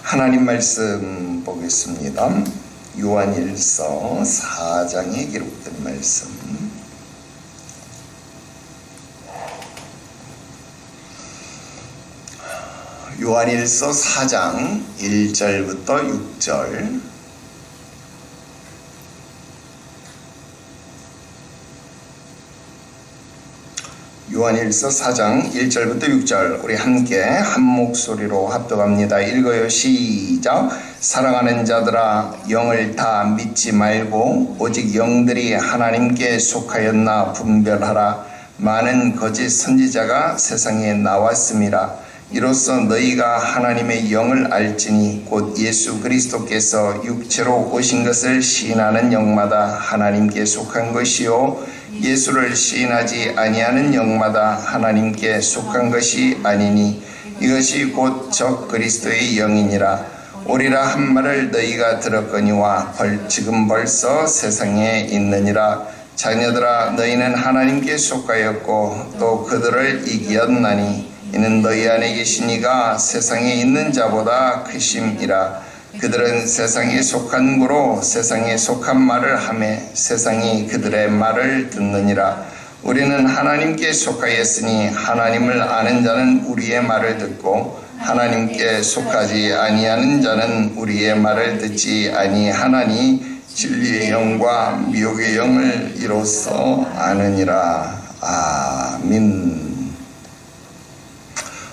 하나님 말씀 보겠습니다. 요한일서 4장에 기록된 말씀. 요한일서 4장 1절부터 6절. 요한일서 4장 1절부터 6절 우리 함께 한 목소리로 합독합니다. 읽어요. 시작. 사랑하는 자들아, 영을 다 믿지 말고 오직 영들이 하나님께 속하였나 분별하라. 많은 거짓 선지자가 세상에 나왔음이라. 이로써 너희가 하나님의 영을 알지니 곧 예수 그리스도께서 육체로 오신 것을 시인하는 영마다 하나님께 속한 것이요 예수를 시인하지 아니하는 영마다 하나님께 속한 것이 아니니 이것이 곧 적 그리스도의 영이니라. 오리라 한 말을 너희가 들었거니와 지금 벌써 세상에 있느니라. 자녀들아, 너희는 하나님께 속하였고 또 그들을 이기었나니 이는 너희 안에 계신 이가 세상에 있는 자보다 크심이라. 그들은 세상에 속한 고로 세상에 속한 말을 하매 세상이 그들의 말을 듣느니라. 우리는 하나님께 속하였으니 하나님을 아는 자는 우리의 말을 듣고 하나님께 속하지 아니하는 자는 우리의 말을 듣지 아니하나니 진리의 영과 미혹의 영을 이로써 아느니라. 아멘.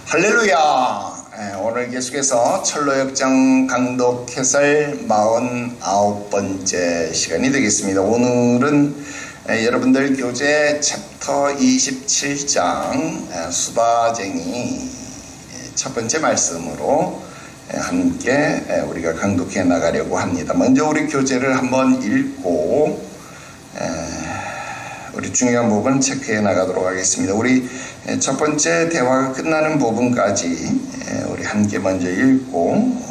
할렐루야. 오늘 계속해서 철로역정 강독 해설 49번째 시간이 되겠습니다. 오늘은 여러분들 교재 챕터 27장 수다쟁이 첫 번째 말씀으로 함께 우리가 강독해 나가려고 합니다. 먼저 우리 교재를 한번 읽고 우리 중요한 부분 체크해 나가도록 하겠습니다. 우리 첫 번째 대화가 끝나는 부분까지 우리 함께 먼저 읽고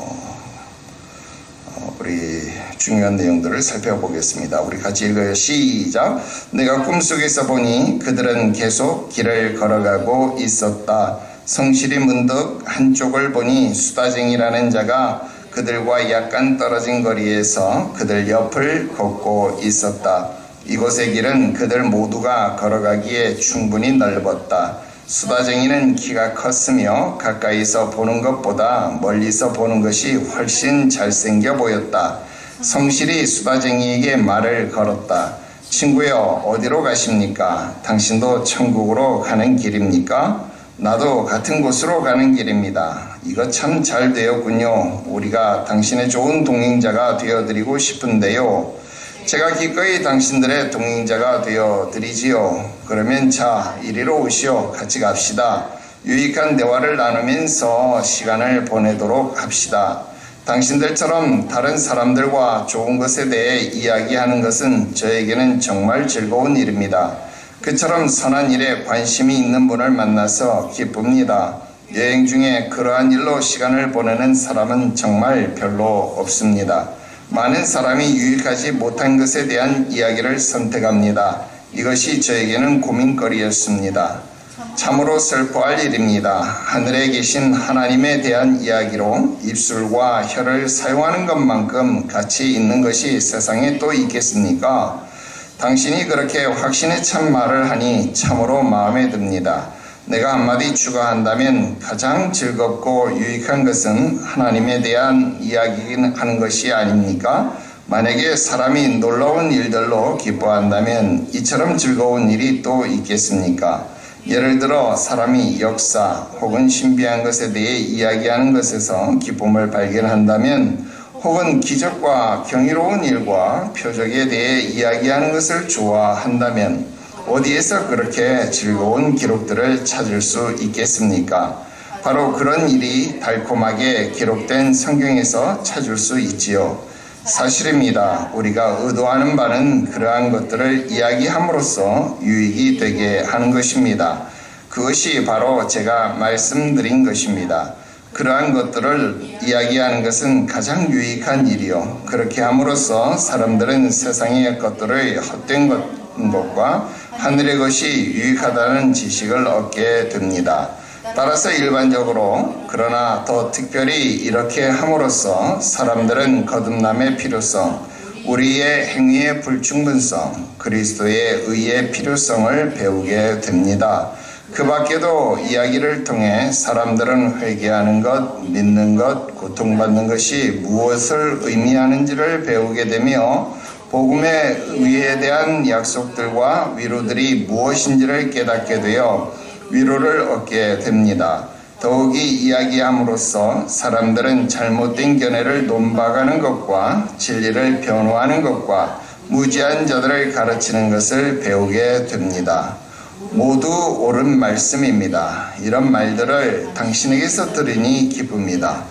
우리 중요한 내용들을 살펴보겠습니다. 우리 같이 읽어요. 시작. 내가 꿈속에서 보니 그들은 계속 길을 걸어가고 있었다. 성실히 문득 한쪽을 보니 수다쟁이라는 자가 그들과 약간 떨어진 거리에서 그들 옆을 걷고 있었다. 이곳의 길은 그들 모두가 걸어가기에 충분히 넓었다. 수다쟁이는 키가 컸으며 가까이서 보는 것보다 멀리서 보는 것이 훨씬 잘생겨 보였다. 성실히 수다쟁이에게 말을 걸었다. 친구여, 어디로 가십니까? 당신도 천국으로 가는 길입니까? 나도 같은 곳으로 가는 길입니다. 이거 참 잘 되었군요. 우리가 당신의 좋은 동행자가 되어드리고 싶은데요. 제가 기꺼이 당신들의 동행자가 되어드리지요. 그러면 자, 이리로 오시오. 같이 갑시다. 유익한 대화를 나누면서 시간을 보내도록 합시다. 당신들처럼 다른 사람들과 좋은 것에 대해 이야기하는 것은 저에게는 정말 즐거운 일입니다. 그처럼 선한 일에 관심이 있는 분을 만나서 기쁩니다. 여행 중에 그러한 일로 시간을 보내는 사람은 정말 별로 없습니다. 많은 사람이 유익하지 못한 것에 대한 이야기를 선택합니다. 이것이 저에게는 고민거리였습니다. 참으로 슬퍼할 일입니다. 하늘에 계신 하나님에 대한 이야기로 입술과 혀를 사용하는 것만큼 가치 있는 것이 세상에 또 있겠습니까? 당신이 그렇게 확신에 찬 말을 하니 참으로 마음에 듭니다. 내가 한마디 추가한다면 가장 즐겁고 유익한 것은 하나님에 대한 이야기하는 것이 아닙니까? 만약에 사람이 놀라운 일들로 기뻐한다면 이처럼 즐거운 일이 또 있겠습니까? 예를 들어 사람이 역사 혹은 신비한 것에 대해 이야기하는 것에서 기쁨을 발견한다면 혹은 기적과 경이로운 일과 표적에 대해 이야기하는 것을 좋아한다면 어디에서 그렇게 즐거운 기록들을 찾을 수 있겠습니까? 바로 그런 일이 달콤하게 기록된 성경에서 찾을 수 있지요. 사실입니다. 우리가 의도하는 바는 그러한 것들을 이야기함으로써 유익이 되게 하는 것입니다. 그것이 바로 제가 말씀드린 것입니다. 그러한 것들을 이야기하는 것은 가장 유익한 일이요. 그렇게 함으로써 사람들은 세상의 것들의 헛된 것과 하늘의 것이 유익하다는 지식을 얻게 됩니다. 따라서 일반적으로 그러나 더 특별히 이렇게 함으로써 사람들은 거듭남의 필요성, 우리의 행위의 불충분성, 그리스도의 의의 필요성을 배우게 됩니다. 그 밖에도 이야기를 통해 사람들은 회개하는 것, 믿는 것, 고통받는 것이 무엇을 의미하는지를 배우게 되며 복음의 의에 대한 약속들과 위로들이 무엇인지를 깨닫게 되어 위로를 얻게 됩니다. 더욱이 이야기함으로써 사람들은 잘못된 견해를 논박하는 것과 진리를 변호하는 것과 무지한 자들을 가르치는 것을 배우게 됩니다. 모두 옳은 말씀입니다. 이런 말들을 당신에게서 들으니 기쁩니다.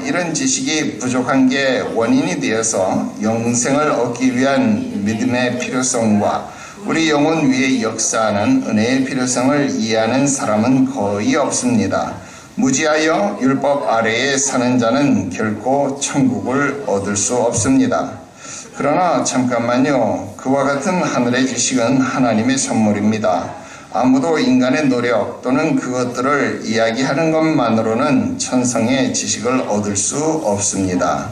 이런 지식이 부족한 게 원인이 되어서 영생을 얻기 위한 믿음의 필요성과 우리 영혼 위에 역사하는 은혜의 필요성을 이해하는 사람은 거의 없습니다. 무지하여 율법 아래에 사는 자는 결코 천국을 얻을 수 없습니다. 그러나 잠깐만요. 그와 같은 하늘의 지식은 하나님의 선물입니다. 아무도 인간의 노력 또는 그것들을 이야기하는 것만으로는 천성의 지식을 얻을 수 없습니다.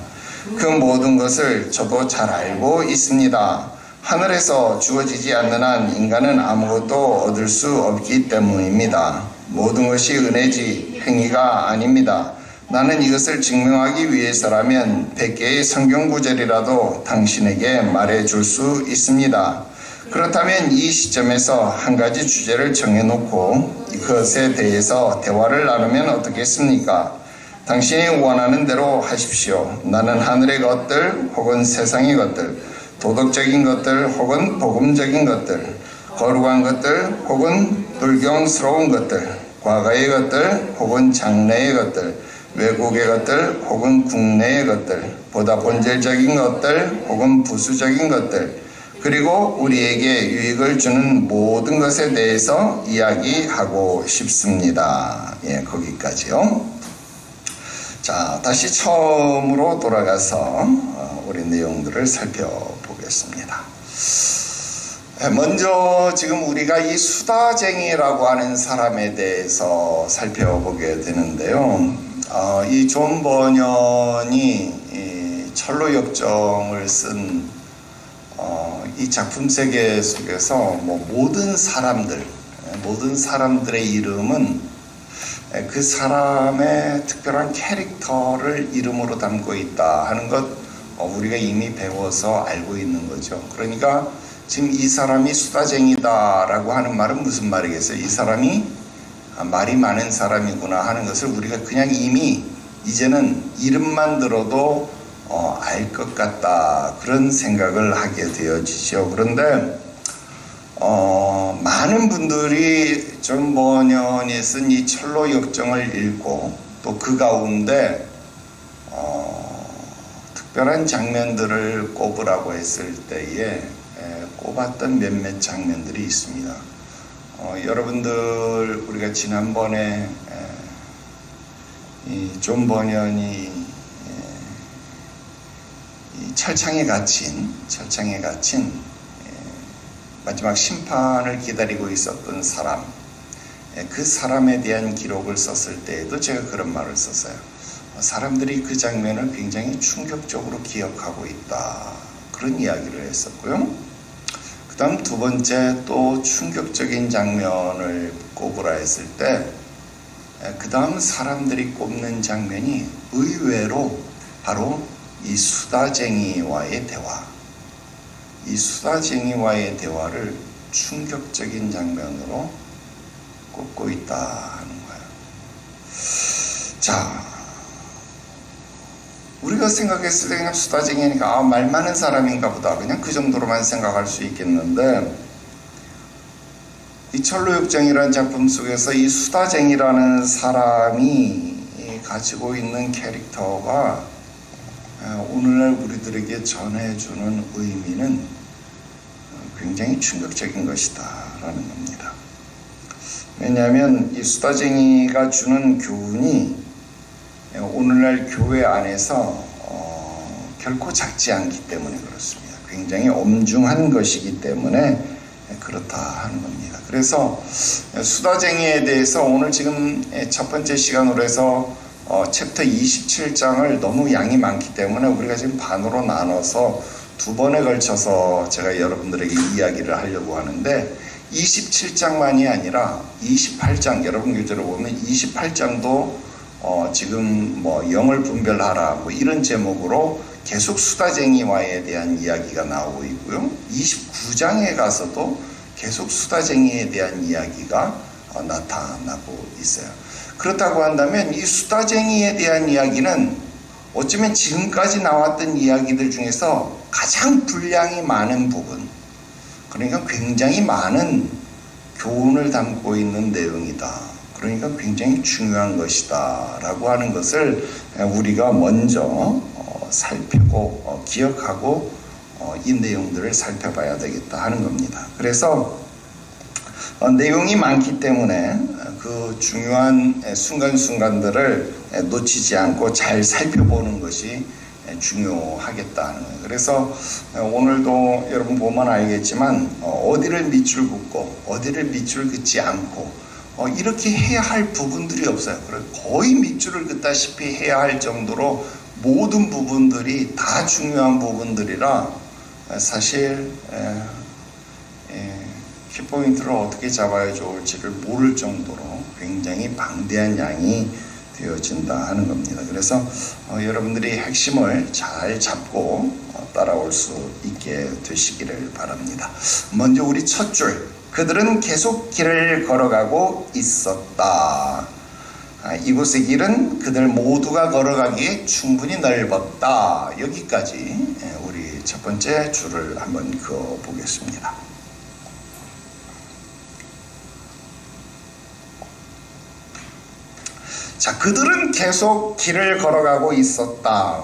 그 모든 것을 저도 잘 알고 있습니다. 하늘에서 주어지지 않는 한 인간은 아무것도 얻을 수 없기 때문입니다. 모든 것이 은혜지 행위가 아닙니다. 나는 이것을 증명하기 위해서라면 100개의 성경 구절이라도 당신에게 말해줄 수 있습니다. 그렇다면 이 시점에서 한 가지 주제를 정해놓고 그것에 대해서 대화를 나누면 어떻겠습니까? 당신이 원하는 대로 하십시오. 나는 하늘의 것들 혹은 세상의 것들, 도덕적인 것들 혹은 복음적인 것들, 거룩한 것들 혹은 불경스러운 것들, 과거의 것들 혹은 장래의 것들, 외국의 것들 혹은 국내의 것들, 보다 본질적인 것들 혹은 부수적인 것들, 그리고 우리에게 유익을 주는 모든 것에 대해서 이야기하고 싶습니다. 거기까지요. 자, 다시 처음으로 돌아가서 우리 내용들을 살펴보겠습니다. 먼저 지금 우리가 이 수다쟁이라고 하는 사람에 대해서 살펴보게 되는데요. 이 존 버년이 철로역정을 쓴 이 작품 세계 속에서 모든 사람들의 이름은 그 사람의 특별한 캐릭터를 이름으로 담고 있다 하는 것 우리가 이미 배워서 알고 있는 거죠. 그러니까 지금 이 사람이 수다쟁이다라고 하는 말은 무슨 말이겠어요? 이 사람이 말이 많은 사람이구나 하는 것을 우리가 그냥 이미 이제는 이름만 들어도 알 것 같다 그런 생각을 하게 되어지죠. 그런데 많은 분들이 존 버년이 쓴 이 철로역정을 읽고 또 그 가운데 특별한 장면들을 꼽으라고 했을 때에 꼽았던 몇몇 장면들이 있습니다. 여러분들 우리가 지난번에 이 존 버년이 철창에 갇힌 마지막 심판을 기다리고 있었던 사람, 그 사람에 대한 기록을 썼을 때에도 제가 그런 말을 썼어요. 사람들이 그 장면을 굉장히 충격적으로 기억하고 있다 그런 이야기를 했었고요. 그 다음 두 번째 또 충격적인 장면을 꼽으라 했을 때 그 다음 사람들이 꼽는 장면이 의외로 바로 이 수다쟁이와의 대화, 이 수다쟁이와의 대화를 충격적인 장면으로 꼽고 있다 하는 거예요. 자, 우리가 생각했을 때 그냥 수다쟁이니까 말 많은 사람인가 보다 그냥 그 정도로만 생각할 수 있겠는데 이 철로역정이라는 작품 속에서 이 수다쟁이라는 사람이 가지고 있는 캐릭터가 오늘날 우리들에게 전해주는 의미는 굉장히 충격적인 것이다 라는 겁니다. 왜냐하면 이 수다쟁이가 주는 교훈이 오늘날 교회 안에서 결코 작지 않기 때문에 그렇습니다. 굉장히 엄중한 것이기 때문에 그렇다 하는 겁니다. 그래서 수다쟁이에 대해서 오늘 지금 첫 번째 시간으로 해서 챕터 27장을 너무 양이 많기 때문에 우리가 지금 반으로 나눠서 두 번에 걸쳐서 제가 여러분들에게 이야기를 하려고 하는데 27장만이 아니라 28장, 여러분 교재로 보면 28장도 지금 뭐 영을 분별하라 뭐 이런 제목으로 계속 수다쟁이와에 대한 이야기가 나오고 있고요. 29장에 가서도 계속 수다쟁이에 대한 이야기가 나타나고 있어요. 그렇다고 한다면 이 수다쟁이에 대한 이야기는 어쩌면 지금까지 나왔던 이야기들 중에서 가장 분량이 많은 부분, 그러니까 굉장히 많은 교훈을 담고 있는 내용이다. 그러니까 굉장히 중요한 것이다 라고 하는 것을 우리가 먼저 살피고 기억하고 이 내용들을 살펴봐야 되겠다 하는 겁니다. 그래서 내용이 많기 때문에 그 중요한 순간순간들을 놓치지 않고 잘 살펴보는 것이 중요하겠다는 거예요. 그래서 오늘도 여러분 보면 알겠지만 어디를 밑줄 긋고 어디를 밑줄 긋지 않고 이렇게 해야 할 부분들이 없어요. 거의 밑줄을 긋다시피 해야 할 정도로 모든 부분들이 다 중요한 부분들이라 사실 키포인트를 어떻게 잡아야 좋을지를 모를 정도로 굉장히 방대한 양이 되어진다 하는 겁니다. 그래서 여러분들이 핵심을 잘 잡고 따라올 수 있게 되시기를 바랍니다. 먼저 우리 첫 줄, 그들은 계속 길을 걸어가고 있었다. 이곳의 길은 그들 모두가 걸어가기에 충분히 넓었다. 여기까지 우리 첫 번째 줄을 한번 그어 보겠습니다. 자, 그들은 계속 길을 걸어가고 있었다.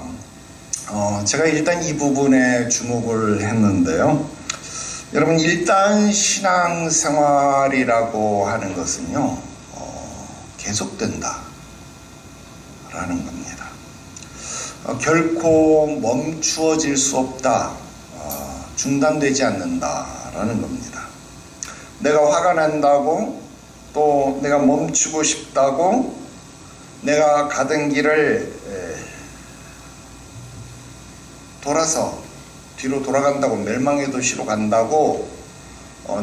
제가 일단 이 부분에 주목을 했는데요. 여러분, 일단 신앙생활이라고 하는 것은요, 계속된다 라는 겁니다. 결코 멈추어질 수 없다, 중단되지 않는다 라는 겁니다. 내가 화가 난다고, 또 내가 멈추고 싶다고, 내가 가던 길을 돌아서 뒤로 돌아간다고, 멸망의 도시로 간다고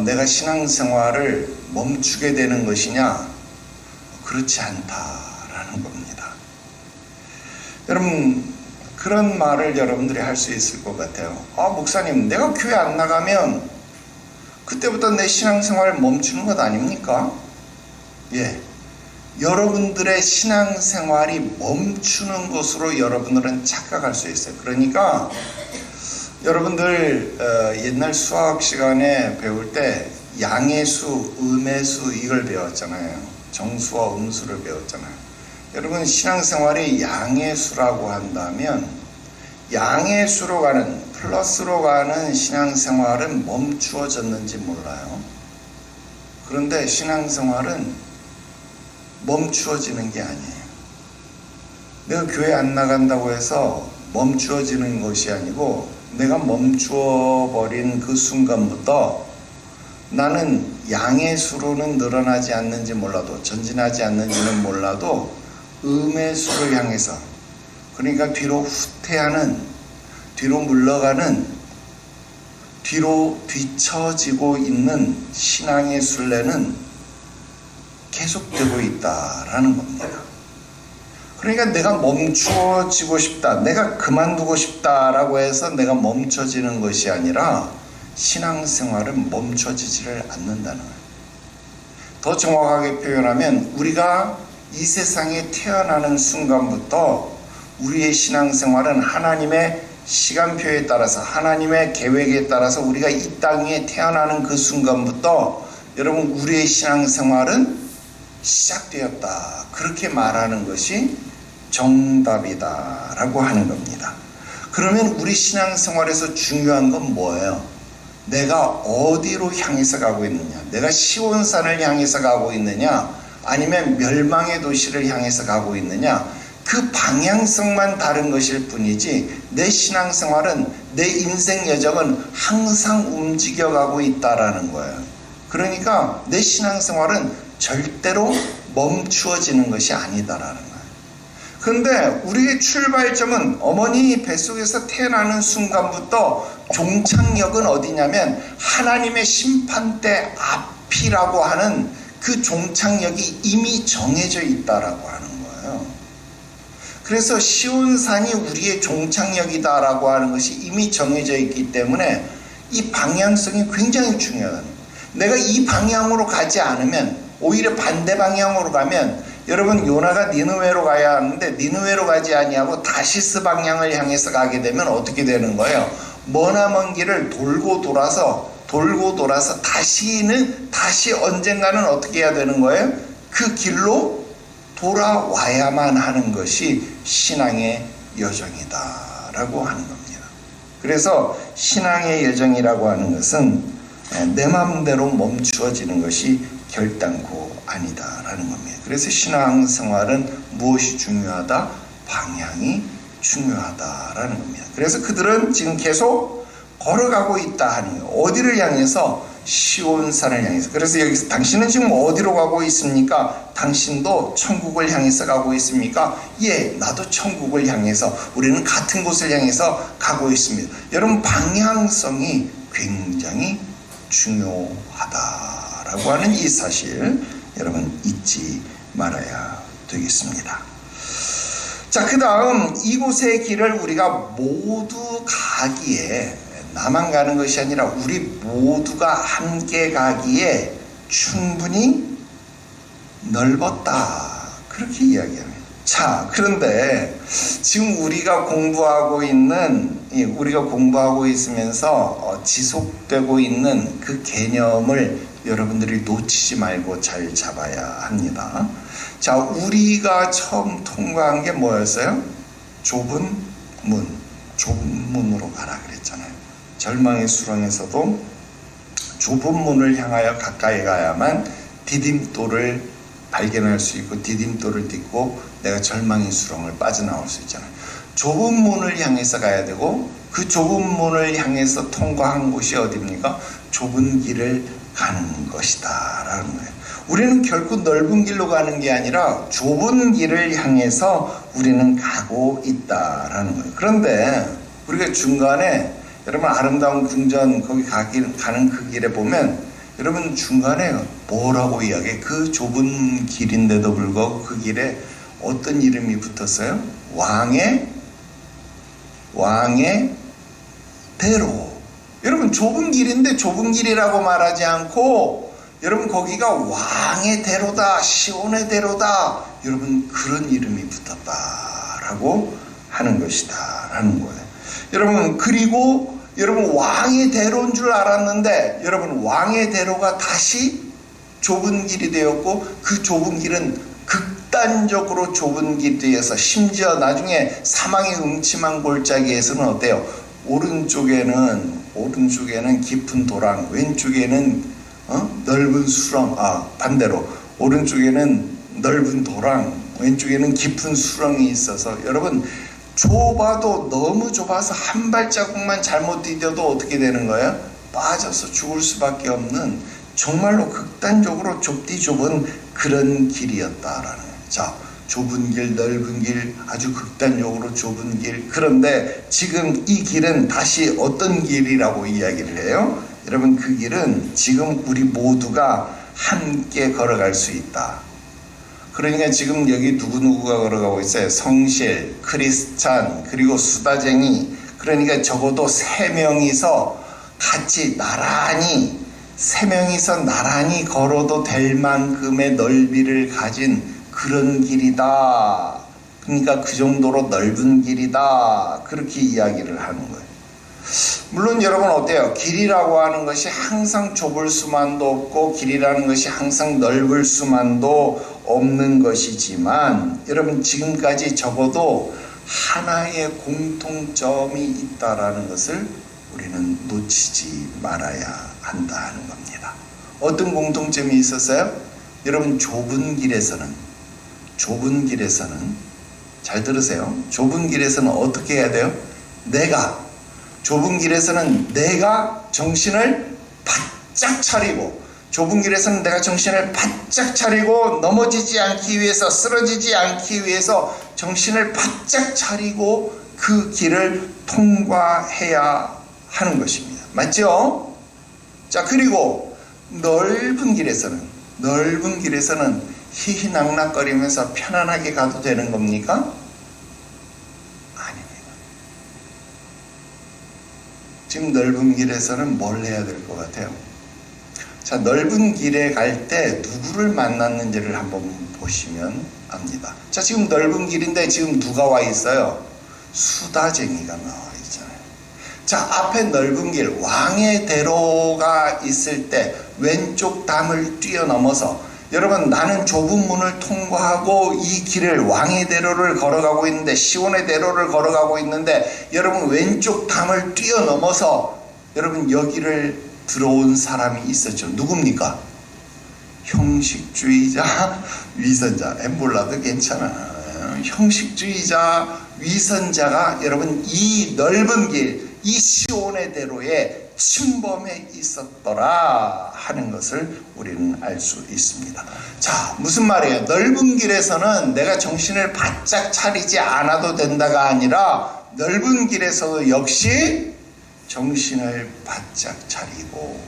내가 신앙생활을 멈추게 되는 것이냐? 그렇지 않다라는 겁니다. 여러분, 그런 말을 여러분들이 할 수 있을 것 같아요. 목사님, 내가 교회 안 나가면 그때부터 내 신앙생활을 멈추는 것 아닙니까? 예. 여러분들의 신앙생활이 멈추는 것으로 여러분들은 착각할 수 있어요. 그러니까 여러분들 옛날 수학 시간에 배울 때 양의 수, 음의 수 이걸 배웠잖아요. 정수와 음수를 배웠잖아요. 여러분, 신앙생활이 양의 수라고 한다면 양의 수로 가는, 플러스로 가는 신앙생활은 멈추어졌는지 몰라요. 그런데 신앙생활은 멈추어지는 게 아니에요. 내가 교회 안 나간다고 해서 멈추어지는 것이 아니고, 내가 멈추어버린 그 순간부터 나는 양의 수로는 늘어나지 않는지 몰라도, 전진하지 않는지는 몰라도 음의 수를 향해서, 그러니까 뒤로 후퇴하는, 뒤로 물러가는, 뒤로 뒤처지고 있는 신앙의 순례는 계속되고 있다라는 겁니다. 그러니까 내가 멈추어지고 싶다, 내가 그만두고 싶다라고 해서 내가 멈춰지는 것이 아니라 신앙생활은 멈춰지지를 않는다는 거예요. 더 정확하게 표현하면 우리가 이 세상에 태어나는 순간부터 우리의 신앙생활은 하나님의 시간표에 따라서, 하나님의 계획에 따라서 우리가 이 땅에 태어나는 그 순간부터 여러분, 우리의 신앙생활은 시작되었다. 그렇게 말하는 것이 정답이다 라고 하는 겁니다. 그러면 우리 신앙생활에서 중요한 건 뭐예요? 내가 어디로 향해서 가고 있느냐? 내가 시온산을 향해서 가고 있느냐? 아니면 멸망의 도시를 향해서 가고 있느냐? 그 방향성만 다른 것일 뿐이지 내 신앙생활은 내 인생 여정은 항상 움직여가고 있다라는 거예요. 그러니까 내 신앙생활은 절대로 멈추어지는 것이 아니다라는 거예요. 그런데 우리의 출발점은 어머니 뱃속에서 태어나는 순간부터 종착역은 어디냐면 하나님의 심판대 앞이라고 하는 그 종착역이 이미 정해져 있다라고 하는 거예요. 그래서 시온산이 우리의 종착역이다라고 하는 것이 이미 정해져 있기 때문에 이 방향성이 굉장히 중요하다. 내가 이 방향으로 가지 않으면, 오히려 반대 방향으로 가면, 여러분 요나가 니느웨로 가야 하는데 니느웨로 가지 아니하고 다시스 방향을 향해서 가게 되면 어떻게 되는 거예요? 머나먼 길을 돌고 돌아서 다시 언젠가는 어떻게 해야 되는 거예요? 그 길로 돌아와야만 하는 것이 신앙의 여정이다라고 하는 겁니다. 그래서 신앙의 여정이라고 하는 것은 내 마음대로 멈추어지는 것이 결단코 아니다라는 겁니다. 그래서 신앙생활은 무엇이 중요하다? 방향이 중요하다라는 겁니다. 그래서 그들은 지금 계속 걸어가고 있다 하는 거예요. 어디를 향해서? 시온산을 향해서. 그래서 여기서 당신은 지금 어디로 가고 있습니까? 당신도 천국을 향해서 가고 있습니까? 예, 나도 천국을 향해서, 우리는 같은 곳을 향해서 가고 있습니다. 여러분, 방향성이 굉장히 중요하다라고 하는 이 사실 여러분 잊지 말아야 되겠습니다. 자, 그 다음 이곳의 길을 우리가 모두 가기에, 나만 가는 것이 아니라 우리 모두가 함께 가기에 충분히 넓었다, 그렇게 이야기합니다. 자, 그런데 지금 우리가 공부하고 있으면서 지속되고 있는 그 개념을 여러분들이 놓치지 말고 잘 잡아야 합니다. 자, 우리가 처음 통과한 게 뭐였어요? 좁은 문으로 가라 그랬잖아요. 절망의 수렁에서도 좁은 문을 향하여 가까이 가야만 디딤돌을 발견할 수 있고, 디딤돌을 딛고 내가 절망의 수렁을 빠져나올 수 있잖아요. 좁은 문을 향해서 가야 되고, 그 좁은 문을 향해서 통과한 곳이 어디입니까? 좁은 길을 가는 것이다 라는 거예요. 우리는 결코 넓은 길로 가는 게 아니라 좁은 길을 향해서 우리는 가고 있다라는 거예요. 그런데 우리가 중간에, 여러분 아름다운 궁전 거기 가는 그 길에 보면, 여러분 중간에 뭐라고 이야기해? 그 좁은 길인데도 불구하고 그 길에 어떤 이름이 붙었어요? 왕의 대로. 여러분 좁은 길인데 좁은 길이라고 말하지 않고, 여러분 거기가 왕의 대로다, 시온의 대로다, 여러분 그런 이름이 붙었다라고 하는 것이다 라는 거예요. 여러분, 그리고 여러분 왕의 대로인 줄 알았는데, 여러분 왕의 대로가 다시 좁은 길이 되었고, 그 좁은 길은 극단적으로 좁은 길이 되어서, 심지어 나중에 사망의 음침한 골짜기에서는 어때요? 오른쪽에는 깊은 도랑, 왼쪽에는 넓은 수렁, 반대로 오른쪽에는 넓은 도랑, 왼쪽에는 깊은 수렁이 있어서, 여러분 좁아도, 너무 좁아서 한 발자국만 잘못 디뎌도 어떻게 되는 거예요? 빠져서 죽을 수밖에 없는, 정말로 극단적으로 좁디 좁은 그런 길이었다라는 거예요. 자, 좁은 길, 넓은 길, 아주 극단적으로 좁은 길. 그런데 지금 이 길은 다시 어떤 길이라고 이야기를 해요? 여러분, 그 길은 지금 우리 모두가 함께 걸어갈 수 있다. 그러니까 지금 여기 누구누구가 걸어가고 있어요? 성실, 크리스찬, 그리고 수다쟁이. 그러니까 적어도 세 명이서 나란히 걸어도 될 만큼의 넓이를 가진 그런 길이다. 그러니까 그 정도로 넓은 길이다, 그렇게 이야기를 하는 거예요. 물론 여러분 어때요? 길이라고 하는 것이 항상 좁을 수만도 없고, 길이라는 것이 항상 넓을 수만도 없는 것이지만, 여러분 지금까지 적어도 하나의 공통점이 있다라는 것을 우리는 놓치지 말아야 한다는 겁니다. 어떤 공통점이 있었어요? 여러분 좁은 길에서는 잘 들으세요. 좁은 길에서는 어떻게 해야 돼요? 내가 좁은 길에서는 내가 정신을 바짝 차리고, 좁은 길에서는 내가 정신을 바짝 차리고 넘어지지 않기 위해서, 쓰러지지 않기 위해서 정신을 바짝 차리고 그 길을 통과해야 하는 것입니다. 맞죠? 자, 그리고 넓은 길에서는 희희낙낙거리면서 편안하게 가도 되는 겁니까? 아닙니다. 지금 넓은 길에서는 뭘 해야 될 것 같아요? 자, 넓은 길에 갈 때 누구를 만났는지를 한번 보시면 압니다. 자, 지금 넓은 길인데 지금 누가 와 있어요? 수다쟁이가 나와 있잖아요. 자, 앞에 넓은 길, 왕의 대로가 있을 때 왼쪽 담을 뛰어넘어서, 여러분, 나는 좁은 문을 통과하고 이 길을, 왕의 대로를 걸어가고 있는데, 시온의 대로를 걸어가고 있는데, 여러분 왼쪽 담을 뛰어넘어서 여러분 여기를 들어온 사람이 있었죠. 누굽니까? 형식주의자, 위선자. 몰라도 괜찮아. 형식주의자, 위선자가 여러분 이 넓은 길, 이 시온의 대로에 침범해 있었더라 하는 것을 우리는 알 수 있습니다. 자, 무슨 말이에요? 넓은 길에서는 내가 정신을 바짝 차리지 않아도 된다가 아니라, 넓은 길에서도 역시 정신을 바짝 차리고,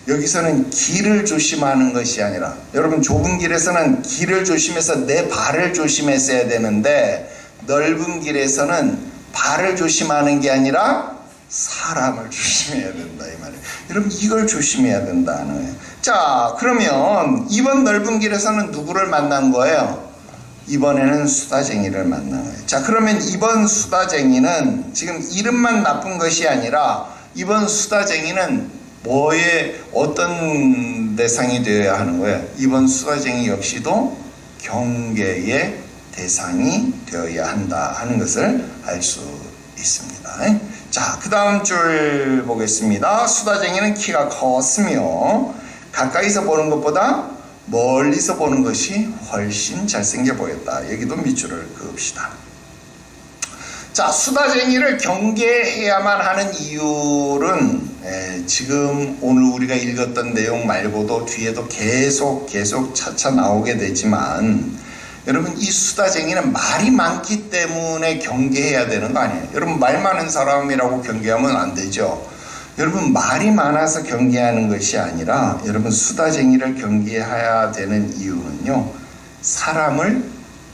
여기서는 길을 조심하는 것이 아니라, 여러분 좁은 길에서는 길을 조심해서 내 발을 조심했어야 되는데, 넓은 길에서는 발을 조심하는 게 아니라 사람을 조심해야 된다 이 말이에요. 여러분 이걸 조심해야 된다는 거예요. 자, 그러면 이번 넓은 길에서는 누구를 만난 거예요? 이번에는 수다쟁이를 만난 거예요. 자, 그러면 이번 수다쟁이는 지금 이름만 나쁜 것이 아니라, 이번 수다쟁이는 뭐의 어떤 대상이 되어야 하는 거예요? 이번 수다쟁이 역시도 경계의 대상이 되어야 한다 하는 것을 알 수 있습니다. 자, 그 다음 줄 보겠습니다. 수다쟁이는 키가 컸으며 가까이서 보는 것보다 멀리서 보는 것이 훨씬 잘생겨 보였다. 여기도 밑줄을 그읍시다. 자, 수다쟁이를 경계해야만 하는 이유는 지금 오늘 우리가 읽었던 내용 말고도 뒤에도 계속 차차 나오게 되지만, 여러분 이 수다쟁이는 말이 많기 때문에 경계해야 되는 거 아니에요? 여러분 말 많은 사람이라고 경계하면 안 되죠. 여러분 말이 많아서 경계하는 것이 아니라, 여러분 수다쟁이를 경계해야 되는 이유는요, 사람을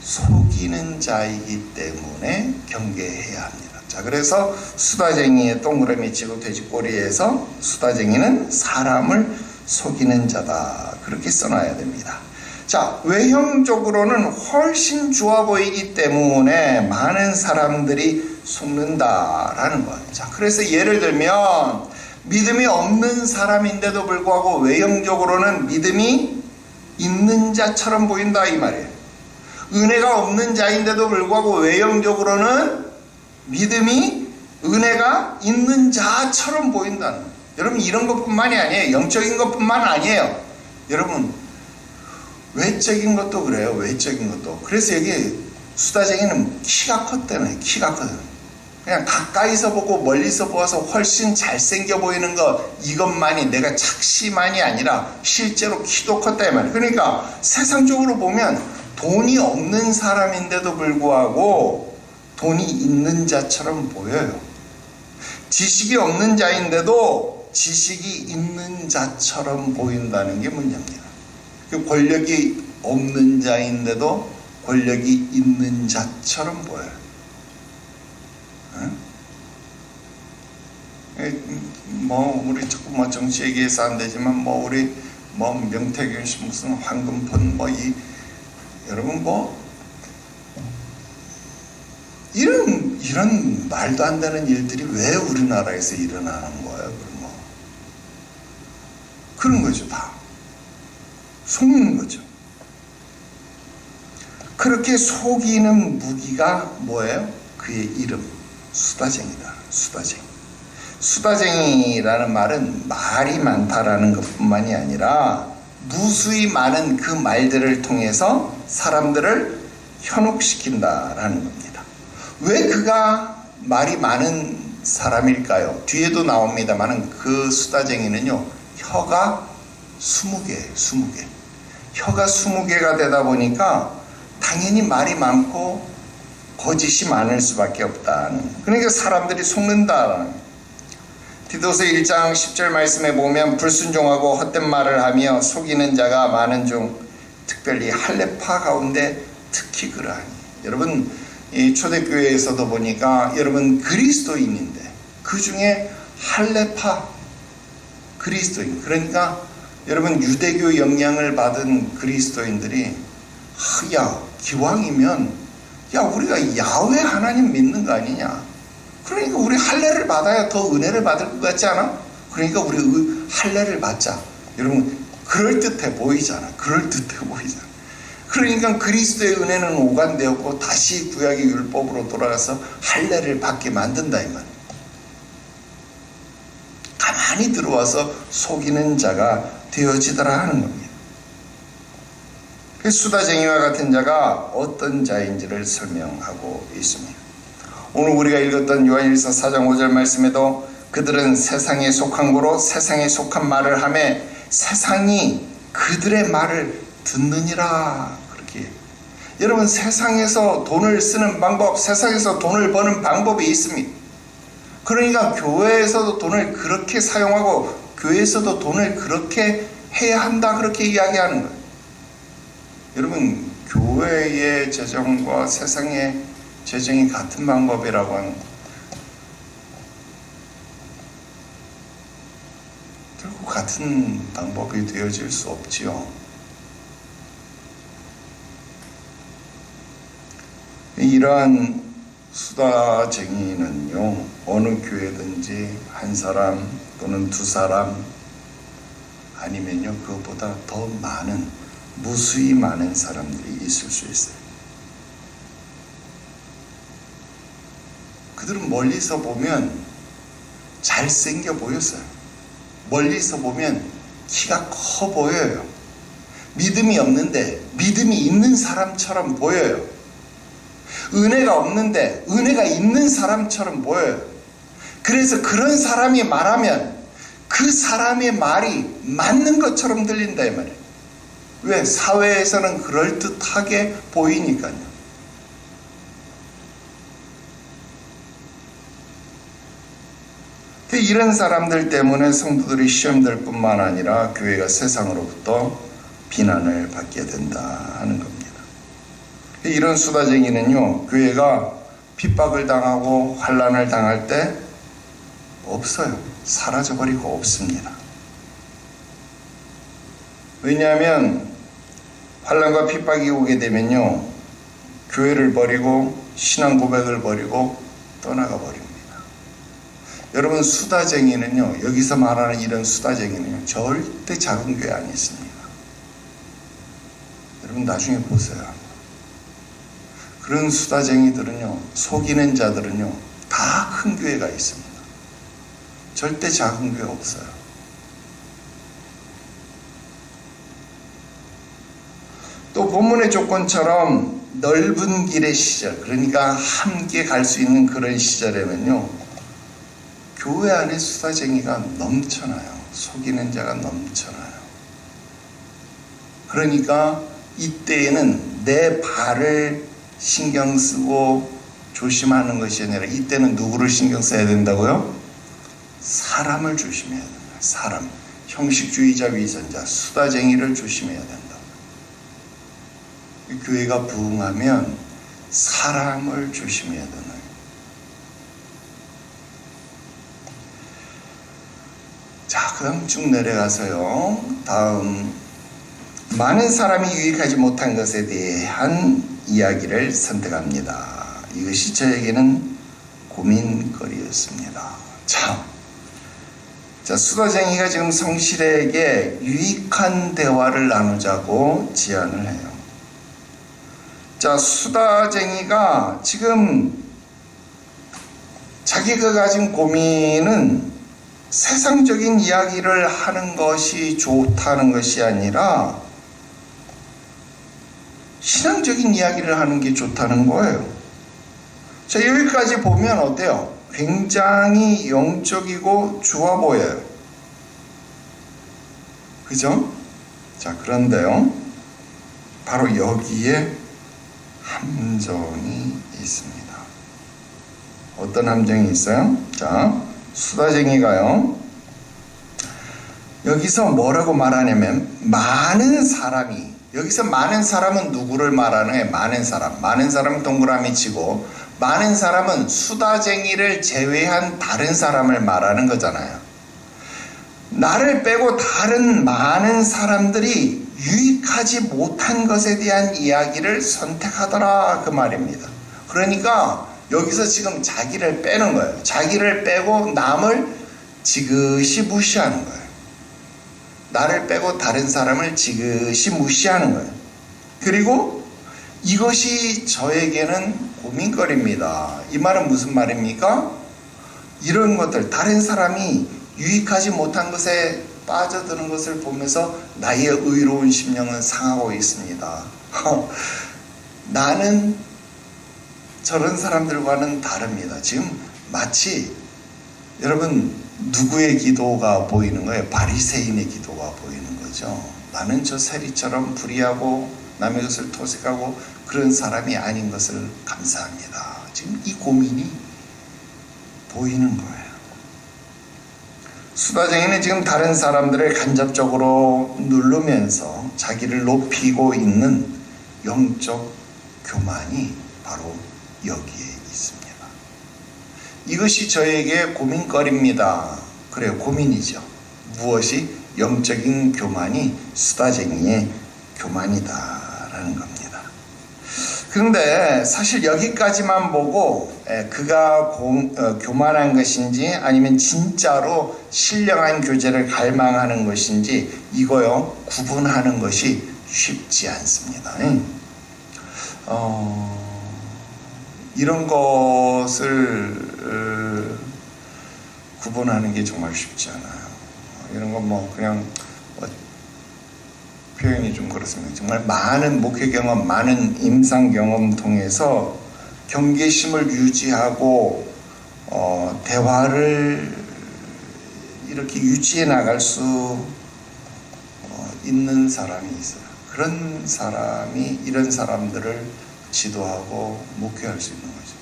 속이는 자이기 때문에 경계해야 합니다. 자, 그래서 수다쟁이의 동그라미 치고 돼지꼬리에서 수다쟁이는 사람을 속이는 자다, 그렇게 써놔야 됩니다. 자, 외형적으로는 훨씬 좋아 보이기 때문에 많은 사람들이 속는다라는 거예요. 자, 그래서 예를 들면 믿음이 없는 사람인데도 불구하고 외형적으로는 믿음이 있는 자처럼 보인다 이 말이에요. 은혜가 없는 자인데도 불구하고 외형적으로는 믿음이, 은혜가 있는 자처럼 보인다는 거예요. 여러분 이런 것뿐만이 아니에요. 영적인 것뿐만 아니에요. 여러분 외적인 것도 그래요. 외적인 것도. 그래서 여기 수다쟁이는 키가 컸다는, 키가 컸다는. 그냥 가까이서 보고 멀리서 보아서 훨씬 잘생겨 보이는 것, 이것만이, 내가 착시만이 아니라 실제로 키도 컸다 이 말이에요. 그러니까 세상적으로 보면 돈이 없는 사람인데도 불구하고 돈이 있는 자처럼 보여요. 지식이 없는 자인데도 지식이 있는 자처럼 보인다는 게 문제입니다. 권력이 없는 자인데도 권력이 있는 자처럼 보여요. 우리 자꾸 정치 얘기해서 안 되지만, 우리 명태균 씨 무슨 황금폰 여러분 이런 말도 안 되는 일들이 왜 우리나라에서 일어나는 거예요? 그런 거죠. 다 속는 거죠. 그렇게 속이는 무기가 뭐예요? 그의 이름, 수다쟁이다. 수다쟁이. 수다쟁이라는 말은 말이 많다라는 것뿐만이 아니라 무수히 많은 그 말들을 통해서 사람들을 현혹시킨다라는 겁니다. 왜 그가 말이 많은 사람일까요? 뒤에도 나옵니다만 그 수다쟁이는요, 혀가 20개예요. 20개. 혀가 20개가 되다 보니까 당연히 말이 많고 거짓이 많을 수밖에 없다는, 그러니까 사람들이 속는다라는. 디도서 1장 10절 말씀에 보면 불순종하고 헛된 말을 하며 속이는 자가 많은 중 특별히 할례파 가운데 특히 그러하니. 여러분, 이 초대교회에서도 보니까 여러분 그리스도인인데 그 중에 할례파 그리스도인, 그러니까 여러분 유대교 영향을 받은 그리스도인들이 야, 기왕이면 야, 우리가 야훼 하나님 믿는 거 아니냐, 그러니까 우리 할례를 받아야 더 은혜를 받을 것 같지 않아? 그러니까 우리 할례를 받자. 여러분 그럴듯해 보이잖아. 그럴듯해 보이잖아. 그러니까 그리스도의 은혜는 오간되었고 다시 구약의 율법으로 돌아가서 할례를 받게 만든다 이 말이에요. 가만히 들어와서 속이는 자가 되어지더라 하는 겁니다. 그 수다쟁이와 같은 자가 어떤 자인지를 설명하고 있습니다. 오늘 우리가 읽었던 요한일서 4장 5절 말씀에도 그들은 세상에 속한 거로 세상에 속한 말을 하며 세상이 그들의 말을 듣느니라. 그렇게. 여러분, 세상에서 돈을 쓰는 방법, 세상에서 돈을 버는 방법이 있습니다. 그러니까 교회에서도 돈을 그렇게 사용하고 교회에서도 돈을 그렇게 해야 한다, 그렇게 이야기하는 거예요. 여러분, 교회의 재정과 세상의 재정이 같은 방법이라고 하는 거예요. 결국 같은 방법이 되어질 수 없지요. 이러한 수다쟁이는요, 어느 교회든지 한 사람 또는 두 사람 아니면요 그것보다 더 많은, 무수히 많은 사람들이 있을 수 있어요. 그들은 멀리서 보면 잘생겨 보였어요. 멀리서 보면 키가 커 보여요. 믿음이 없는데 믿음이 있는 사람처럼 보여요. 은혜가 없는데 은혜가 있는 사람처럼 보여요. 그래서 그런 사람이 말하면 그 사람의 말이 맞는 것처럼 들린다 이 말이에요. 왜? 사회에서는 그럴듯하게 보이니까요. 이런 사람들 때문에 성도들이 시험될 뿐만 아니라 교회가 세상으로부터 비난을 받게 된다 하는 겁니다. 이런 수다쟁이는요, 교회가 핍박을 당하고 환난을 당할 때 없어요. 사라져버리고 없습니다. 왜냐하면 환난과 핍박이 오게 되면요, 교회를 버리고 신앙 고백을 버리고 떠나가 버립니다. 여러분, 수다쟁이는요, 여기서 말하는 이런 수다쟁이는요, 절대 작은 교회 안 있습니다. 여러분 나중에 보세요. 그런 수다쟁이들은요, 속이는 자들은요, 다 큰 교회가 있습니다. 절대 작은 교회 없어요. 또 본문의 조건처럼 넓은 길의 시절, 그러니까 함께 갈 수 있는 그런 시절에는요, 교회 안에 수다쟁이가 넘쳐나요. 속이는 자가 넘쳐나요. 그러니까 이때에는 내 발을 신경 쓰고 조심하는 것이 아니라 이때는 누구를 신경 써야 된다고요? 사람을 조심해야 된다. 사람, 형식주의자, 위선자, 수다쟁이를 조심해야 된다. 교회가 부흥하면 사람을 조심해야 된다. 자, 그 다음 쭉 내려가서요, 다음 많은 사람이 유익하지 못한 것에 대한 이야기를 선택합니다. 이것이 저에게는 고민거리였습니다. 자, 수다쟁이가 지금 성실에게 유익한 대화를 나누자고 제안을 해요. 자, 수다쟁이가 지금 자기가 가진 고민은 세상적인 이야기를 하는 것이 좋다는 것이 아니라 신앙적인 이야기를 하는 게 좋다는 거예요. 자, 여기까지 보면 어때요? 굉장히 영적이고 좋아 보여요. 그죠? 자, 그런데요, 바로 여기에 함정이 있습니다. 어떤 함정이 있어요? 자, 수다쟁이가요, 여기서 뭐라고 말하냐면, 많은 사람이, 여기서 많은 사람은 누구를 말하는 거예요? 많은 사람은 동그라미 치고, 많은 사람은 수다쟁이를 제외한 다른 사람을 말하는 거잖아요. 나를 빼고 다른 많은 사람들이 유익하지 못한 것에 대한 이야기를 선택하더라, 그 말입니다. 그러니까 여기서 지금 자기를 빼는 거예요. 자기를 빼고 남을 지그시 무시하는 거예요. 나를 빼고 다른 사람을 지그시 무시하는 거예요. 그리고 이것이 저에게는 고민거리입니다. 이 말은 무슨 말입니까? 이런 것들, 다른 사람이 유익하지 못한 것에 빠져드는 것을 보면서 나의 의로운 심령은 상하고 있습니다. 나는 저런 사람들과는 다릅니다. 지금 마치 여러분, 누구의 기도가 보이는 거예요? 바리새인의 기도가 보이는 거죠. 나는 저 세리처럼 불의하고 남의 것을 토색하고 그런 사람이 아닌 것을 감사합니다. 지금 이 고민이 보이는 거예요. 수다쟁이는 지금 다른 사람들을 간접적으로 누르면서 자기를 높이고 있는 영적 교만이 바로 여기에 있습니다. 이것이 저에게 고민거리입니다. 그래요, 고민이죠. 무엇이? 영적인 교만이 수다쟁이의 교만이다라는 겁니다. 그런데 사실 여기까지만 보고 그가 교만한 것인지 아니면 진짜로 신령한 교제를 갈망하는 것인지 이거요, 구분하는 것이 쉽지 않습니다. 이런 것을 구분하는 게 정말 쉽지 않아요. 이런 건 뭐 그냥 표현이 좀 그렇습니다. 정말 많은 목회 경험, 많은 임상 경험 통해서 경계심을 유지하고 대화를 이렇게 유지해 나갈 수 있는 사람이 있어요. 그런 사람이 이런 사람들을 지도하고 목회할 수 있는 거죠.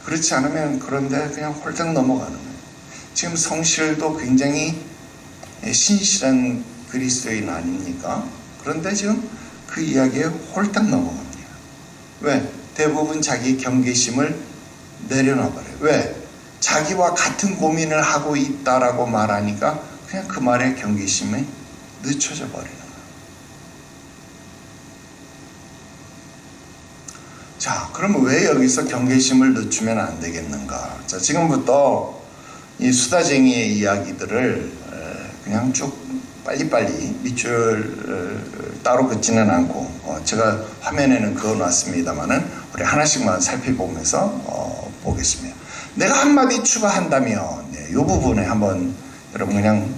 그렇지 않으면 그런데 그냥 홀딱 넘어가는 거예요. 지금 성실도 굉장히 신실한 그리스도인 아닙니까? 그런데 지금 그 이야기에 홀딱 넘어갑니다. 왜? 대부분 자기 경계심을 내려놔버려요. 왜? 자기와 같은 고민을 하고 있다라고 말하니까 그냥 그 말에 경계심이 늦춰져 버리는 거예요. 자, 그러면 왜 여기서 경계심을 늦추면 안 되겠는가? 자, 지금부터 이 수다쟁이의 이야기들을 그냥 쭉 빨리빨리 밑줄 따로 긋지는 않고 제가 화면에는 그어놨습니다만은 우리 하나씩만 살펴보면서 보겠습니다. 내가 한마디 추가한다면 이 부분에 한번 여러분 그냥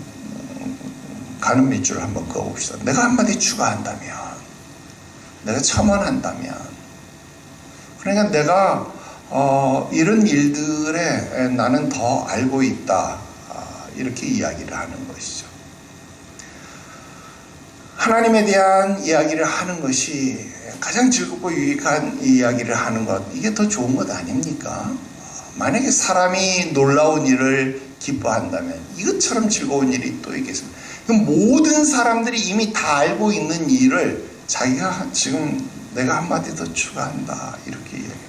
가는 밑줄을 한번 그어봅시다. 내가 한마디 추가한다면, 내가 첨언한다면, 그러니까 내가 이런 일들에 나는 더 알고 있다, 이렇게 이야기를 하는 것이죠. 하나님에 대한 이야기를 하는 것이 가장 즐겁고 유익한 이야기를 하는 것, 이게 더 좋은 것 아닙니까? 만약에 사람이 놀라운 일을 기뻐한다면 이것처럼 즐거운 일이 또 있겠습니다. 모든 사람들이 이미 다 알고 있는 일을 자기가 지금 내가 한마디 더 추가한다, 이렇게 이야기합니다.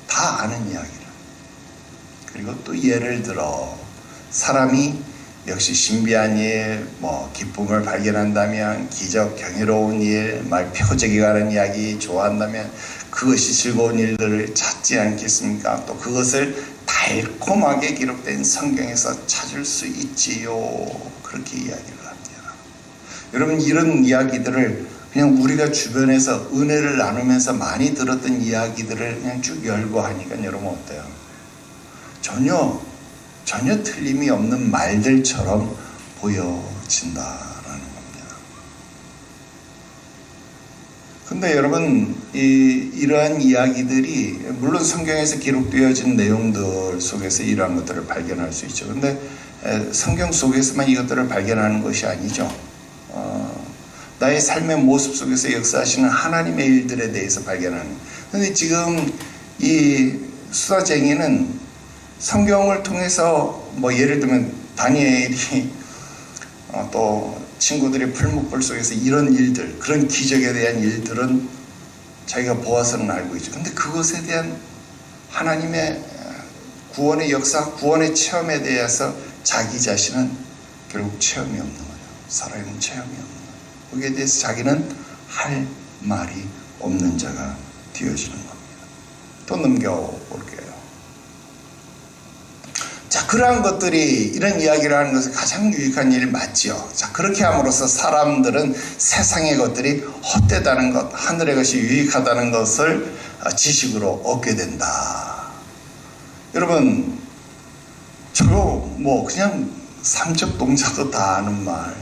다 아는 이야기를. 그리고 또 예를 들어 사람이 역시 신비한 일, 기쁨을 발견한다면, 기적, 경이로운 일, 말 표적이 가는 이야기 좋아한다면 그것이 즐거운 일들을 찾지 않겠습니까? 또 그것을 달콤하게 기록된 성경에서 찾을 수 있지요. 그렇게 이야기를 합니다. 여러분, 이런 이야기들을 그냥 우리가 주변에서 은혜를 나누면서 많이 들었던 이야기들을 그냥 쭉 열고 하니까 여러분 어때요? 전혀 틀림이 없는 말들처럼 보여진다라는 겁니다. 근데 여러분, 이러한 이야기들이 물론 성경에서 기록되어진 내용들 속에서 이러한 것들을 발견할 수 있죠. 근데 성경 속에서만 이것들을 발견하는 것이 아니죠. 나의 삶의 모습 속에서 역사하시는 하나님의 일들에 대해서 발견하는. 근데 지금 이 수다쟁이는 성경을 통해서 뭐 예를 들면 다니엘이 또 친구들의 풀목불 속에서 이런 일들, 그런 기적에 대한 일들은 자기가 보아서는 알고 있죠. 근데 그것에 대한 하나님의 구원의 역사, 구원의 체험에 대해서 자기 자신은 결국 체험이 없는 거예요. 살아있는 체험이 없는 거예요. 거기에 대해서 자기는 할 말이 없는 자가 되어지는 겁니다. 또 넘겨볼게요. 자, 그러한 것들이 이런 이야기를 하는 것은 가장 유익한 일 맞죠. 자, 그렇게 함으로써 사람들은 세상의 것들이 헛되다는 것, 하늘의 것이 유익하다는 것을 지식으로 얻게 된다. 여러분, 저거 뭐 그냥 삼척 동자도 다 아는 말,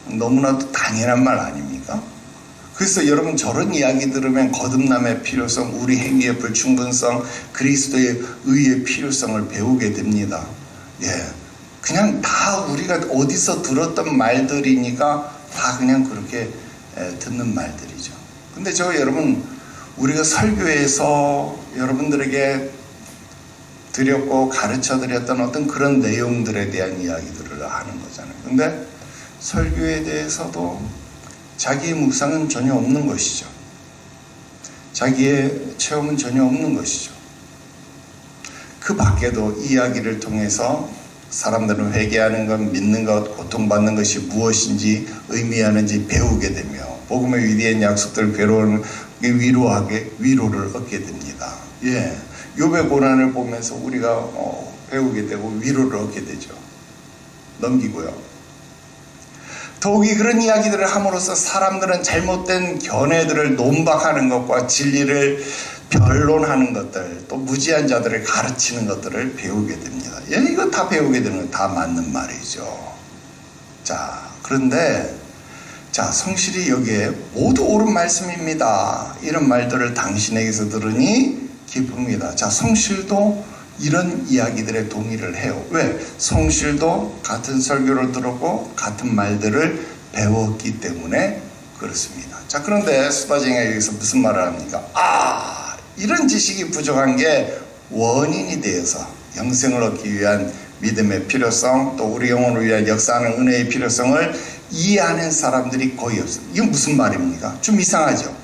너무나도 당연한 말 아닙니까? 그래서 여러분 저런 이야기 들으면 거듭남의 필요성, 우리 행위의 불충분성, 그리스도의 의의 필요성을 배우게 됩니다. 예, 그냥 다 우리가 어디서 들었던 말들이니까 다 그냥 그렇게 듣는 말들이죠. 근데 여러분, 우리가 설교에서 여러분들에게 드렸고 가르쳐 드렸던 어떤 그런 내용들에 대한 이야기들을 하는 거잖아요. 근데 설교에 대해서도 자기의 묵상은 전혀 없는 것이죠. 자기의 체험은 전혀 없는 것이죠. 그 밖에도 이야기를 통해서 사람들은 회개하는 것, 믿는 것, 고통받는 것이 무엇인지 의미하는지 배우게 되며 복음의 위대한 약속들을 위로를 얻게 됩니다. 예, 욥의 고난을 보면서 우리가 배우게 되고 위로를 얻게 되죠. 넘기고요. 더욱이 그런 이야기들을 함으로써 사람들은 잘못된 견해들을 논박하는 것과 진리를 변론하는 것들, 또 무지한 자들을 가르치는 것들을 배우게 됩니다. 예, 이거 다 배우게 되는 건 다 맞는 말이죠. 자, 그런데 성실히 여기에 모두 옳은 말씀입니다. 이런 말들을 당신에게서 들으니 기쁩니다. 자, 성실도 이런 이야기들에 동의를 해요. 왜? 성실도 같은 설교를 들었고 같은 말들을 배웠기 때문에 그렇습니다. 자, 그런데 수다쟁이가 여기서 무슨 말을 합니까? 이런 지식이 부족한 게 원인이 되어서 영생을 얻기 위한 믿음의 필요성, 또 우리 영혼을 위한 역사하는 은혜의 필요성을 이해하는 사람들이 거의 없어요. 이건 무슨 말입니까? 좀 이상하죠?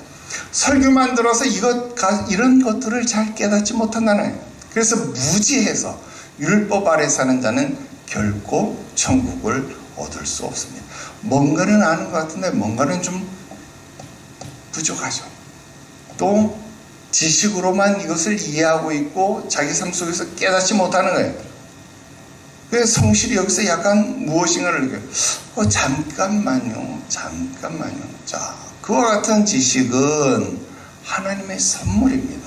설교만 들어서 이런 것들을 잘 깨닫지 못한다는 거예요. 그래서 무지해서 율법 아래 사는 자는 결코 천국을 얻을 수 없습니다. 뭔가는 아는 것 같은데 뭔가는 좀 부족하죠. 또 지식으로만 이것을 이해하고 있고 자기 삶 속에서 깨닫지 못하는 거예요. 그래서 성실이 여기서 약간 무엇인가를 느껴요. 잠깐만요. 자, 그와 같은 지식은 하나님의 선물입니다.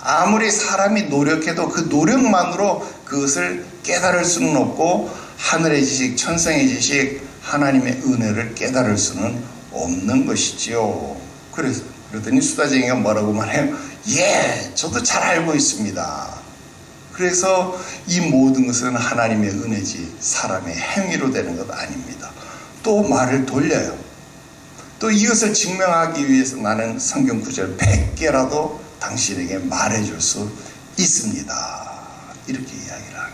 아무리 사람이 노력해도 그 노력만으로 그것을 깨달을 수는 없고 하늘의 지식, 천상의 지식, 하나님의 은혜를 깨달을 수는 없는 것이지요. 그러더니 수다쟁이가 뭐라고 말해요? 예, 저도 잘 알고 있습니다. 그래서 이 모든 것은 하나님의 은혜지 사람의 행위로 되는 것 아닙니다. 또 말을 돌려요. 또 이것을 증명하기 위해서 나는 성경 구절 100개라도 당신에게 말해줄 수 있습니다. 이렇게 이야기를 하는 거예요.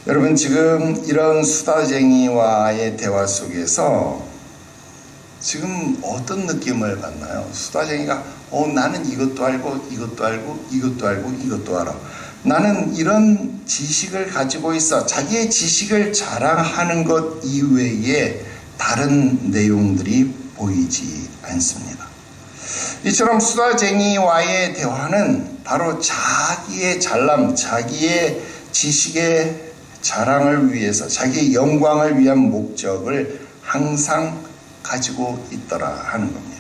여러분, 지금 이런 수다쟁이와의 대화 속에서 지금 어떤 느낌을 받나요? 수다쟁이가 나는 이것도 알고 이것도 알고 이것도 알고 이것도 알아. 나는 이런 지식을 가지고 있어. 자기의 지식을 자랑하는 것 이외에 다른 내용들이 보이지 않습니다. 이처럼 수다쟁이와의 대화는 바로 자기의 잘남, 자기의 지식의 자랑을 위해서, 자기의 영광을 위한 목적을 항상 가지고 있더라 하는 겁니다.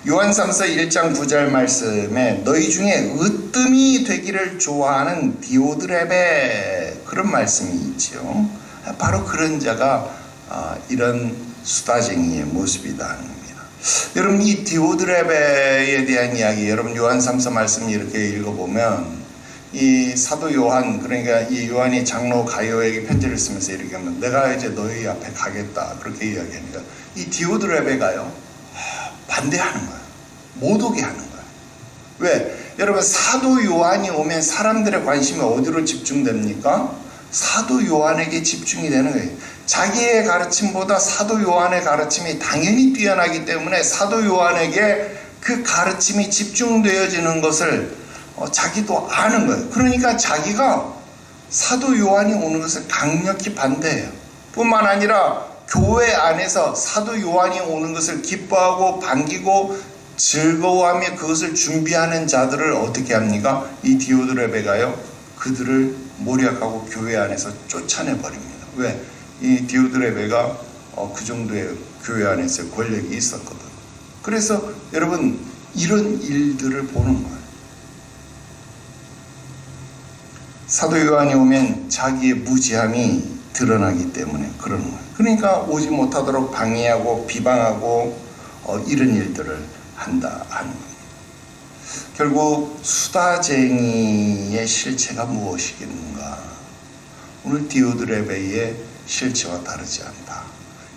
요한 3서 1장 9절 말씀에 너희 중에 으뜸이 되기를 좋아하는 디오드레베, 그런 말씀이 있죠. 바로 그런 자가 이런 수다쟁이의 모습이다 하는 겁니다. 여러분, 이 디오드레베에 대한 이야기, 여러분 요한 3서 말씀 이렇게 읽어보면 이 사도 요한, 그러니까 이 요한이 장로 가요에게 편지를 쓰면서 이렇게 하면 내가 이제 너희 앞에 가겠다 그렇게 이야기하니까 이 디오드레베가요 반대하는 거예요. 못 오게 하는 거예요. 왜? 여러분, 사도 요한이 오면 사람들의 관심이 어디로 집중됩니까? 사도 요한에게 집중이 되는 거예요. 자기의 가르침보다 사도 요한의 가르침이 당연히 뛰어나기 때문에 사도 요한에게 그 가르침이 집중되어지는 것을 자기도 아는 거예요. 그러니까 자기가 사도 요한이 오는 것을 강력히 반대해요. 뿐만 아니라 교회 안에서 사도 요한이 오는 것을 기뻐하고 반기고 즐거워하며 그것을 준비하는 자들을 어떻게 합니까? 이 디오드레베가요 그들을 모략하고 교회 안에서 쫓아내버립니다. 왜? 이 디오드레베가 그 정도의 교회 안에서 권력이 있었거든. 그래서 여러분, 이런 일들을 보는 거예요. 사도 요한이 오면 자기의 무지함이 드러나기 때문에 그러는 거예요. 그러니까 오지 못하도록 방해하고 비방하고 이런 일들을 한다 하는 겁니다. 결국 수다쟁이의 실체가 무엇이겠는가? 오늘 디오드레베의 실체와 다르지 않다.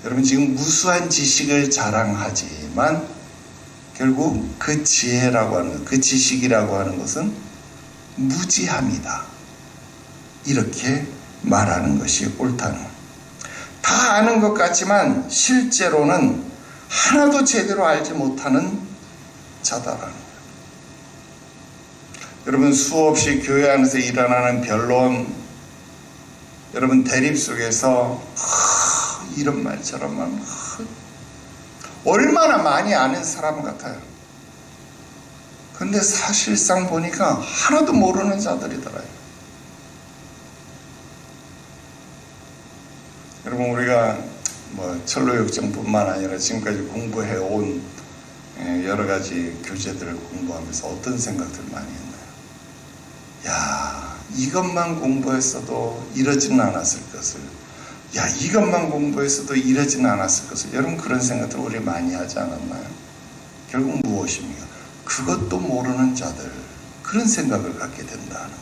여러분, 지금 무수한 지식을 자랑하지만 결국 그 지혜라고 하는 것, 그 지식이라고 하는 것은 무지함이다. 이렇게 말하는 것이 옳다는 거예요. 다 아는 것 같지만 실제로는 하나도 제대로 알지 못하는 자다라는 거예요. 여러분, 수없이 교회 안에서 일어나는 변론, 여러분 대립 속에서 이런 말 저런 말 얼마나 많이 아는 사람 같아요. 근데 사실상 보니까 하나도 모르는 자들이더라고요. 여러분, 우리가 철로역정뿐만 아니라 지금까지 공부해온 여러 가지 교재들을 공부하면서 어떤 생각들을 많이 했나요? 야, 이것만 공부했어도 이러지는 않았을 것을, 야, 이것만 공부했어도 이러지는 않았을 것을. 여러분, 그런 생각들을 우리 많이 하지 않았나요? 결국 무엇입니까? 그것도 모르는 자들, 그런 생각을 갖게 된다는 거예요.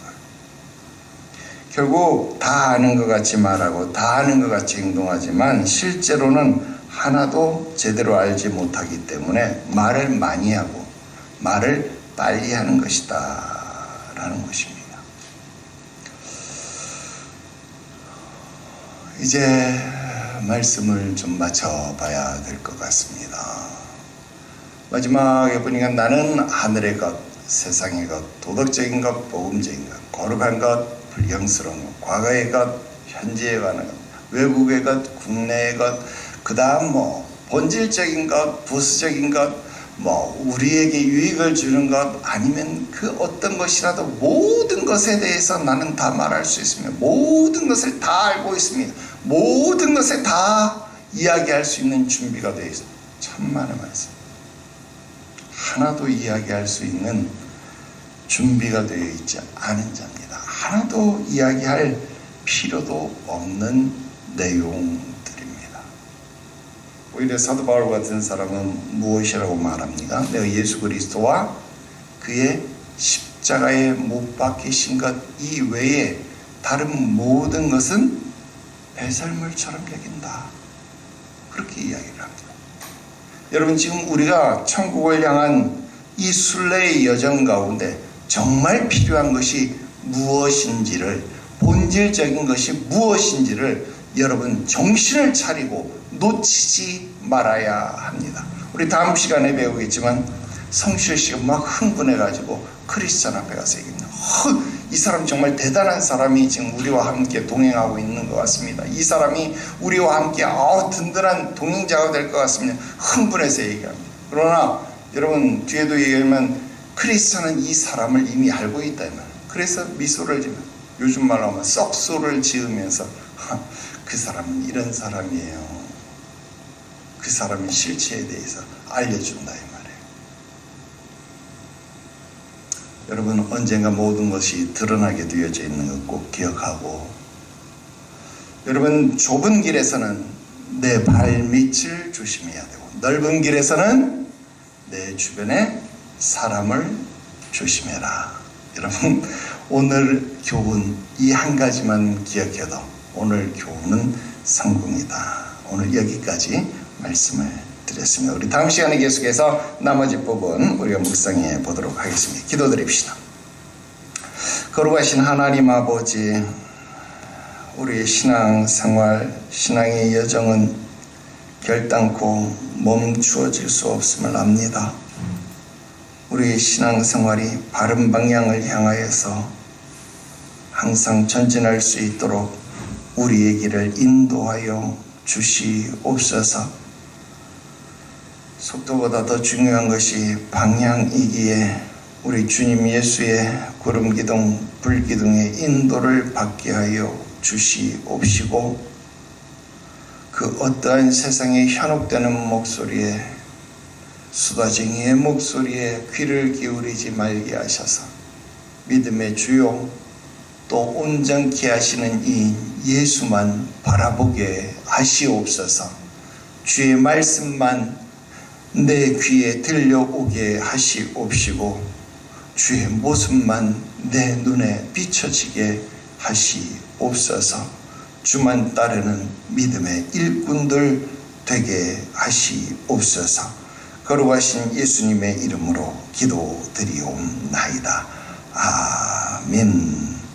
결국 다 아는 것 같이 말하고 다 아는 것 같이 행동하지만 실제로는 하나도 제대로 알지 못하기 때문에 말을 많이 하고 말을 빨리 하는 것이다 라는 것입니다. 이제 말씀을 좀 맞춰봐야 될 것 같습니다. 마지막에 보니까 나는 하늘의 것, 세상의 것, 도덕적인 것, 복음적인 것, 거룩한 것, 불경스러운 것, 과거의 것, 현재에 관한 것, 외국의 것, 국내의 것, 그 다음 본질적인 것, 부수적인 것, 우리에게 유익을 주는 것, 아니면 그 어떤 것이라도 모든 것에 대해서 나는 다 말할 수 있습니다. 모든 것을 다 알고 있습니다. 모든 것에 다 이야기할 수 있는 준비가 되어 있습니다. 천만의 말씀. 하나도 이야기할 수 있는 준비가 되어 있지 않은 자입니다. 하나도 이야기할 필요도 없는 내용들입니다. 오히려 사도 바울 같은 사람은 무엇이라고 말합니까? 내가 예수 그리스도와 그의 십자가에 못 박히신 것 이외에 다른 모든 것은 배설물처럼 여긴다. 그렇게 이야기를 합니다. 여러분, 지금 우리가 천국을 향한 이 순례의 여정 가운데 정말 필요한 것이 무엇인지를, 본질적인 것이 무엇인지를 여러분 정신을 차리고 놓치지 말아야 합니다. 우리 다음 시간에 배우겠지만 성실 씨가 막 흥분해가지고 크리스찬 앞에 가서 얘기합니다. 이 사람 정말 대단한 사람이 지금 우리와 함께 동행하고 있는 것 같습니다. 이 사람이 우리와 함께 든든한 동행자가 될 것 같습니다. 흥분해서 얘기합니다. 그러나 여러분, 뒤에도 얘기하면 크리스찬은 이 사람을 이미 알고 있다 이 말이에요. 그래서 미소를 지으면, 요즘 말로 하면 썩소를 지으면서 그 사람은 이런 사람이에요. 그 사람의 실체에 대해서 알려준다 이 말이에요. 여러분, 언젠가 모든 것이 드러나게 되어져 있는 것 꼭 기억하고, 여러분, 좁은 길에서는 내 발밑을 조심해야 되고 넓은 길에서는 내 주변에 사람을 조심해라. 여러분 오늘 교훈 이 한 가지만 기억해도 오늘 교훈은 성공이다. 오늘 여기까지 말씀을 드렸습니다. 우리 다음 시간에 계속해서 나머지 부분 우리가 묵상해 보도록 하겠습니다. 기도드립시다. 거룩하신 하나님 아버지, 우리의 신앙생활, 신앙의 여정은 결단코 멈추어질 수 없음을 압니다. 우리의 신앙생활이 바른 방향을 향하여서 항상 전진할 수 있도록 우리의 길을 인도하여 주시옵소서. 속도보다 더 중요한 것이 방향이기에 우리 주님 예수의 구름기둥, 불기둥의 인도를 받게 하여 주시옵시고 그 어떠한 세상에 현혹되는 목소리에 수다쟁이의 목소리에 귀를 기울이지 말게 하셔서 믿음의 주요 또 온전케 하시는 이 예수만 바라보게 하시옵소서. 주의 말씀만 내 귀에 들려오게 하시옵시고 주의 모습만 내 눈에 비춰지게 하시옵소서. 주만 따르는 믿음의 일꾼들 되게 하시옵소서. 거룩하신 예수님의 이름으로 기도드리옵나이다. 아멘.